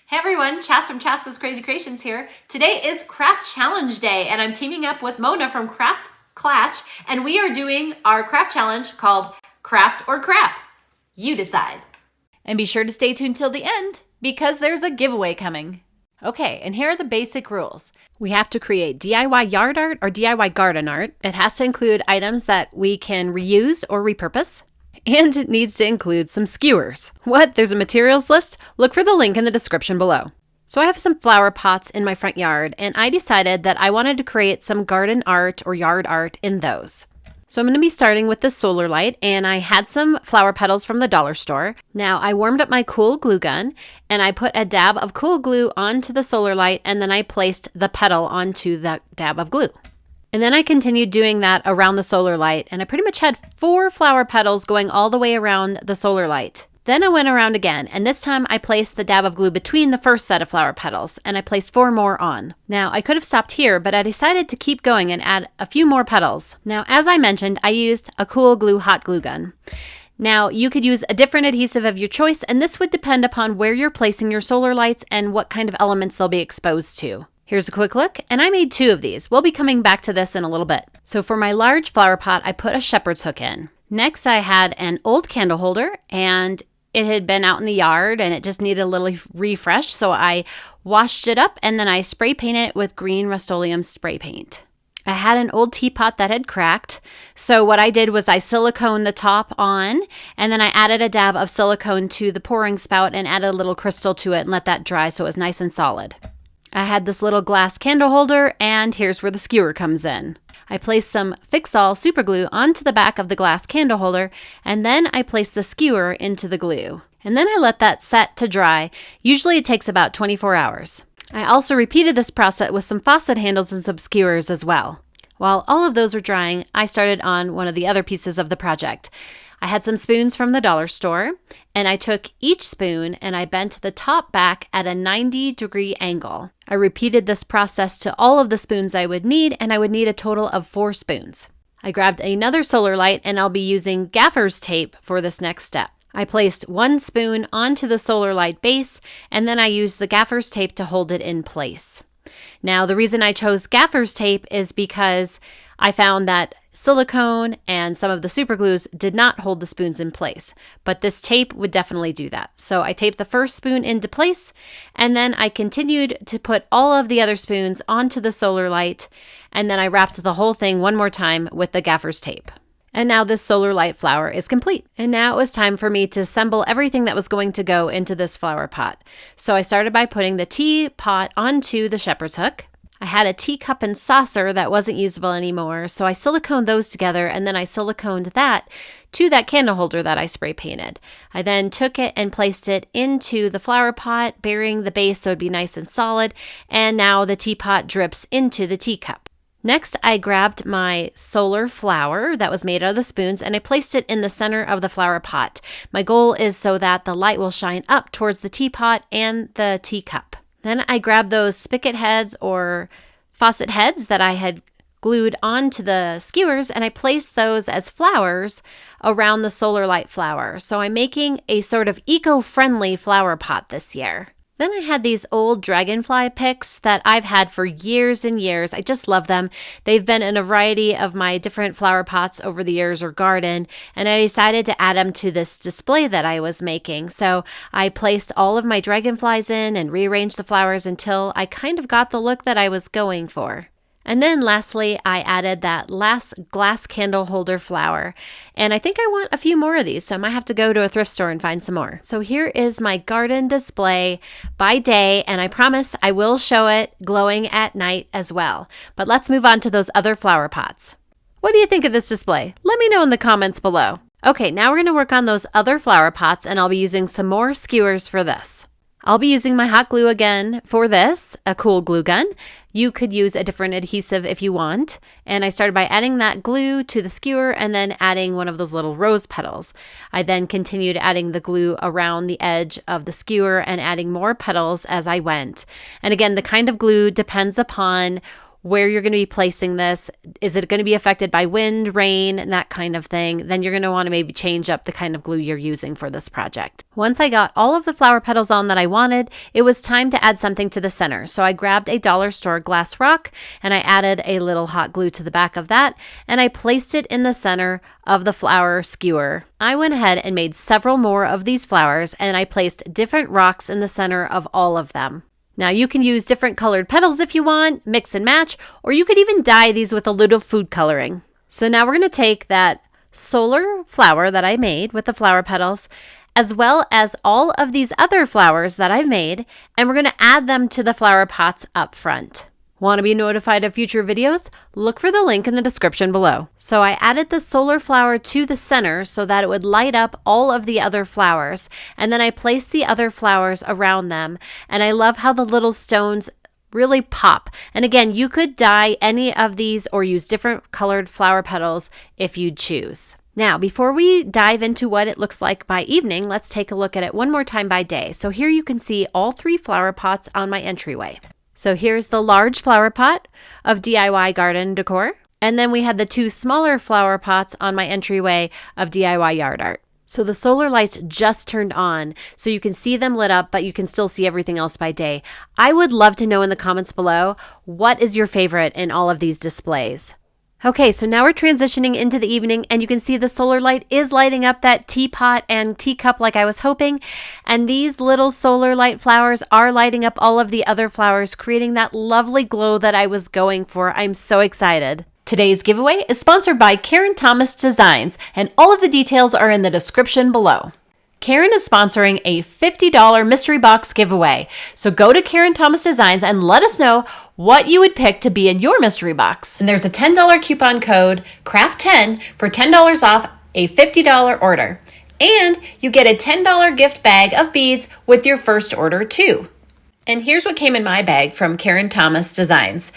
Hey everyone, Chas from Chascrazycreations here. Today is Craft Challenge Day and I'm teaming up with Mona from Craft Clatch and we are doing our craft challenge called Craft or Crap. You decide. And be sure to stay tuned till the end because there's a giveaway coming. Okay, and here are the basic rules. We have to create DIY yard art or DIY garden art. It has to include items that we can reuse or repurpose. And it needs to include some skewers. What? There's a materials list? Look for the link in the description below. So I have some flower pots in my front yard, and I decided that I wanted to create some garden art or yard art in those. So I'm going to be starting with the solar light, and I had some flower petals from the dollar store. Now I warmed up my cool glue gun, and I put a dab of cool glue onto the solar light, and then I placed the petal onto the dab of glue. And then I continued doing that around the solar light, and I pretty much had 4 flower petals going all the way around the solar light. Then I went around again, and this time I placed the dab of glue between the first set of flower petals, and I placed 4 more on. Now, I could have stopped here, but I decided to keep going and add a few more petals. Now, as I mentioned, I used a cool glue hot glue gun. Now, you could use a different adhesive of your choice, and this would depend upon where you're placing your solar lights and what kind of elements they'll be exposed to. Here's a quick look, and I made 2 of these. We'll be coming back to this in a little bit. So for my large flower pot, I put a shepherd's hook in. Next, I had an old candle holder, and it had been out in the yard, and it just needed a little refresh, so I washed it up, and then I spray painted it with green Rust-Oleum spray paint. I had an old teapot that had cracked, so what I did was I siliconed the top on, and then I added a dab of silicone to the pouring spout and added a little crystal to it and let that dry so it was nice and solid. I had this little glass candle holder, and here's where the skewer comes in. I placed some Fix-All super glue onto the back of the glass candle holder, and then I placed the skewer into the glue. And then I let that set to dry. Usually it takes about 24 hours. I also repeated this process with some faucet handles and some skewers as well. While all of those were drying, I started on one of the other pieces of the project. I had some spoons from the dollar store, and I took each spoon and I bent the top back at a 90-degree angle. I repeated this process to all of the spoons I would need, and I would need a total of 4 spoons. I grabbed another solar light, and I'll be using gaffer's tape for this next step. I placed 1 spoon onto the solar light base, and then I used the gaffer's tape to hold it in place. Now, the reason I chose gaffer's tape is because I found that silicone and some of the super glues did not hold the spoons in place, but this tape would definitely do that. So I taped the first spoon into place, and then I continued to put all of the other spoons onto the solar light, and then I wrapped the whole thing one more time with the gaffer's tape. And now this solar light flower is complete. And now it was time for me to assemble everything that was going to go into this flower pot. So I started by putting the teapot onto the shepherd's hook. I had a teacup and saucer that wasn't usable anymore, so I siliconed those together, and then I siliconed that to that candle holder that I spray painted. I then took it and placed it into the flower pot, burying the base so it'd be nice and solid, and now the teapot drips into the teacup. Next, I grabbed my solar flower that was made out of the spoons, and I placed it in the center of the flower pot. My goal is so that the light will shine up towards the teapot and the teacup. Then I grabbed those spigot heads or faucet heads that I had glued onto the skewers, and I placed those as flowers around the solar light flower. So I'm making a sort of eco-friendly flower pot this year. Then I had these old dragonfly picks that I've had for years and years. I just love them. They've been in a variety of my different flower pots over the years or garden, and I decided to add them to this display that I was making. So I placed all of my dragonflies in and rearranged the flowers until I kind of got the look that I was going for. And then lastly, I added that last glass candle holder flower. And I think I want a few more of these, so I might have to go to a thrift store and find some more. So here is my garden display by day, and I promise I will show it glowing at night as well. But let's move on to those other flower pots. What do you think of this display? Let me know in the comments below. Okay, now we're going to work on those other flower pots, and I'll be using some more skewers for this. I'll be using my hot glue again for this, a cool glue gun. You could use a different adhesive if you want. And I started by adding that glue to the skewer and then adding one of those little rose petals. I then continued adding the glue around the edge of the skewer and adding more petals as I went. And again, the kind of glue depends upon where you're going to be placing this. Is it going to be affected by wind, rain, and that kind of thing? Then you're going to want to maybe change up the kind of glue you're using for this project. Once I got all of the flower petals on that I wanted, it was time to add something to the center. So I grabbed a dollar store glass rock and I added a little hot glue to the back of that, and I placed it in the center of the flower skewer. I went ahead and made several more of these flowers, and I placed different rocks in the center of all of them. Now you can use different colored petals if you want, mix and match, or you could even dye these with a little food coloring. So now we're going to take that solar flower that I made with the flower petals, as well as all of these other flowers that I've made, and we're going to add them to the flower pots up front. Want to be notified of future videos? Look for the link in the description below. So I added the solar flower to the center so that it would light up all of the other flowers. And then I placed the other flowers around them. And I love how the little stones really pop. And again, you could dye any of these or use different colored flower petals if you choose. Now, before we dive into what it looks like by evening, let's take a look at it one more time by day. So here you can see all 3 flower pots on my entryway. So here's the large flower pot of DIY garden decor. And then we had the 2 smaller flower pots on my entryway of DIY yard art. So the solar lights just turned on, so you can see them lit up, but you can still see everything else by day. I would love to know in the comments below, what is your favorite in all of these displays? Okay, so now we're transitioning into the evening, and you can see the solar light is lighting up that teapot and teacup like I was hoping. And these little solar light flowers are lighting up all of the other flowers, creating that lovely glow that I was going for. I'm so excited. Today's giveaway is sponsored by Karen Thomas Designs, and all of the details are in the description below. Karen is sponsoring a $50 mystery box giveaway. So go to Karen Thomas Designs and let us know what you would pick to be in your mystery box. And there's a $10 coupon code, CRAFT10, for $10 off a $50 order. And you get a $10 gift bag of beads with your first order too. And here's what came in my bag from Karen Thomas Designs.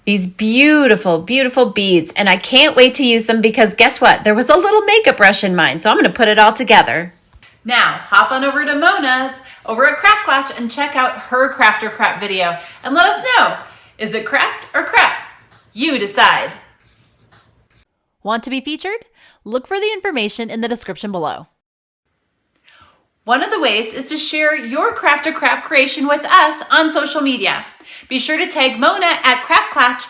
These beautiful, beautiful beads. And I can't wait to use them because guess what? There was a little makeup brush in mine, so I'm going to put it all together. Now, hop on over to Mona's over at Craft Clatch and check out her craft or crap video and let us know, is it craft or crap? You decide. Want to be featured? Look for the information in the description below. One of the ways is to share your craft or crap creation with us on social media. Be sure to tag Mona at Craft Clatch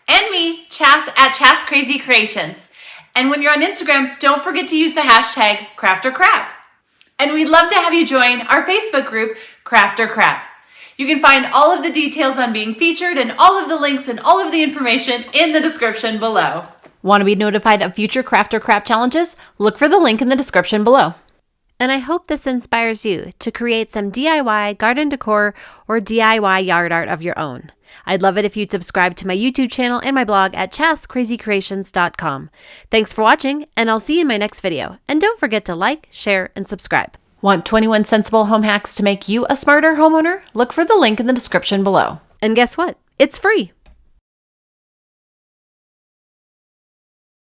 and me, Chas, at chascrazycreations. And when you're on Instagram, don't forget to use the hashtag craft or crap. And we'd love to have you join our Facebook group, Craft or Crap. You can find all of the details on being featured and all of the links and all of the information in the description below. Want to be notified of future Craft or Crap challenges? Look for the link in the description below. And I hope this inspires you to create some DIY garden decor or DIY yard art of your own. I'd love it if you'd subscribe to my YouTube channel and my blog at chascrazycreations.com. Thanks for watching, and I'll see you in my next video. And don't forget to like, share, and subscribe. Want 21 sensible home hacks to make you a smarter homeowner? Look for the link in the description below. And guess what? It's free.